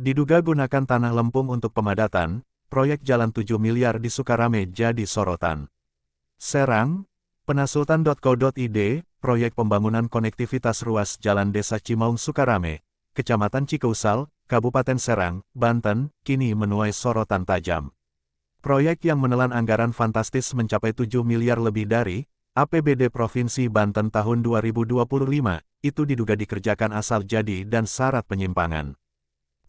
Diduga gunakan tanah lempung untuk pemadatan, proyek jalan 7 miliar di Sukarame jadi sorotan. Serang, penasultan.co.id, proyek pembangunan konektivitas ruas jalan Desa Cimaung Sukarame, Kecamatan Cikeusal, Kabupaten Serang, Banten, kini menuai sorotan tajam. Proyek yang menelan anggaran fantastis mencapai 7 miliar lebih dari APBD Provinsi Banten tahun 2025, itu diduga dikerjakan asal jadi dan syarat penyimpangan.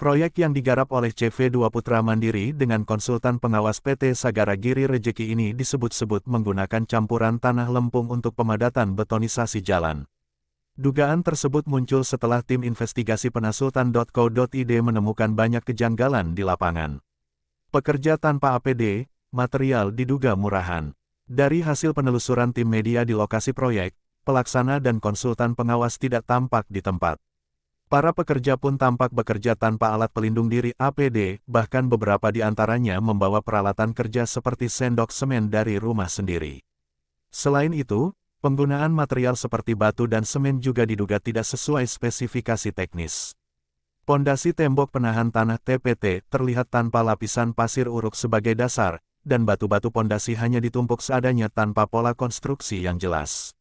Proyek yang digarap oleh CV2 Putra Mandiri dengan konsultan pengawas PT Sagara Giri Rejeki ini disebut-sebut menggunakan campuran tanah lempung untuk pemadatan betonisasi jalan. Dugaan tersebut muncul setelah tim investigasi penasultan.co.id menemukan banyak kejanggalan di lapangan. Pekerja tanpa APD, material diduga murahan. Dari hasil penelusuran tim media di lokasi proyek, pelaksana dan konsultan pengawas tidak tampak di tempat. Para pekerja pun tampak bekerja tanpa alat pelindung diri APD, bahkan beberapa di antaranya membawa peralatan kerja seperti sendok semen dari rumah sendiri. Selain itu, penggunaan material seperti batu dan semen juga diduga tidak sesuai spesifikasi teknis. Pondasi tembok penahan tanah TPT terlihat tanpa lapisan pasir uruk sebagai dasar, dan batu-batu pondasi hanya ditumpuk seadanya tanpa pola konstruksi yang jelas.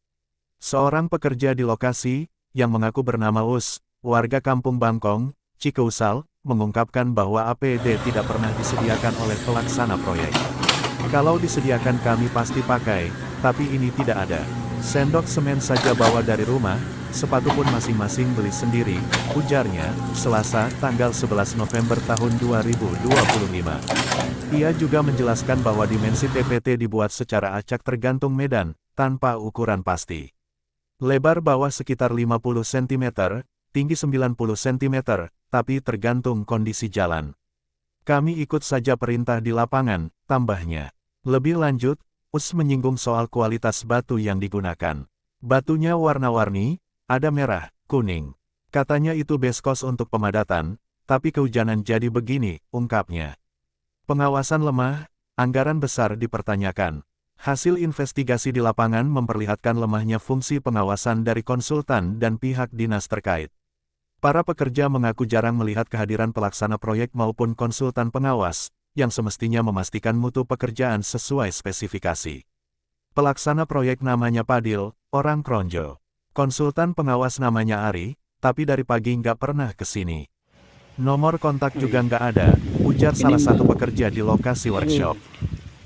Seorang pekerja di lokasi, yang mengaku bernama Us, warga Kampung Bangkong, Cikeusal, mengungkapkan bahwa APD tidak pernah disediakan oleh pelaksana proyek. Kalau disediakan kami pasti pakai, tapi ini tidak ada. Sendok semen saja bawa dari rumah, sepatu pun masing-masing beli sendiri, ujarnya, Selasa, tanggal 11 November tahun 2025. Ia juga menjelaskan bahwa dimensi TPT dibuat secara acak tergantung medan, tanpa ukuran pasti. Lebar bawah sekitar 50 cm, tinggi 90 cm, tapi tergantung kondisi jalan. Kami ikut saja perintah di lapangan, tambahnya. Lebih lanjut, Us menyinggung soal kualitas batu yang digunakan. Batunya warna-warni, ada merah, kuning. Katanya itu beskos untuk pemadatan, tapi kehujanan jadi begini, ungkapnya. Pengawasan lemah, anggaran besar dipertanyakan. Hasil investigasi di lapangan memperlihatkan lemahnya fungsi pengawasan dari konsultan dan pihak dinas terkait. Para pekerja mengaku jarang melihat kehadiran pelaksana proyek maupun konsultan pengawas, yang semestinya memastikan mutu pekerjaan sesuai spesifikasi. Pelaksana proyek namanya Padil, orang Kronjo. Konsultan pengawas namanya Ari, tapi dari pagi nggak pernah ke sini. Nomor kontak juga nggak ada, ujar salah satu pekerja di lokasi workshop.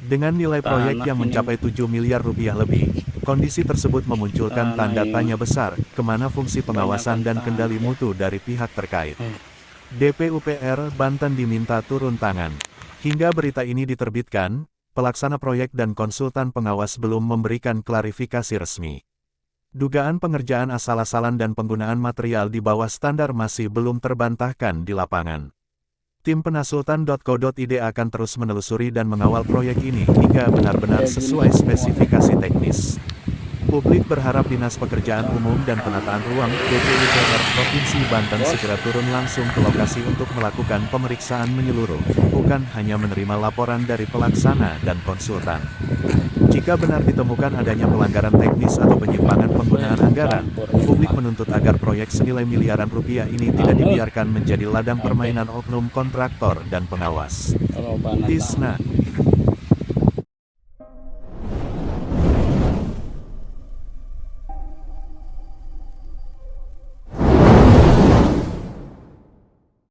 Dengan nilai proyek yang mencapai 7 miliar rupiah lebih, kondisi tersebut memunculkan tanda tanya besar, kemana fungsi pengawasan dan kendali mutu dari pihak terkait. DPUPR Banten diminta turun tangan. Hingga berita ini diterbitkan, pelaksana proyek dan konsultan pengawas belum memberikan klarifikasi resmi. Dugaan pengerjaan asal-asalan dan penggunaan material di bawah standar masih belum terbantahkan di lapangan. Tim penasultan.co.id akan terus menelusuri dan mengawal proyek ini hingga benar-benar sesuai spesifikasi teknis. Publik berharap Dinas Pekerjaan Umum dan Penataan Ruang DPUPR Provinsi Banten segera turun langsung ke lokasi untuk melakukan pemeriksaan menyeluruh, bukan hanya menerima laporan dari pelaksana dan konsultan. Jika benar ditemukan adanya pelanggaran teknis atau penyimpangan penggunaan anggaran, publik menuntut agar proyek senilai miliaran rupiah ini tidak dibiarkan menjadi ladang permainan oknum kontraktor dan pengawas. Tisna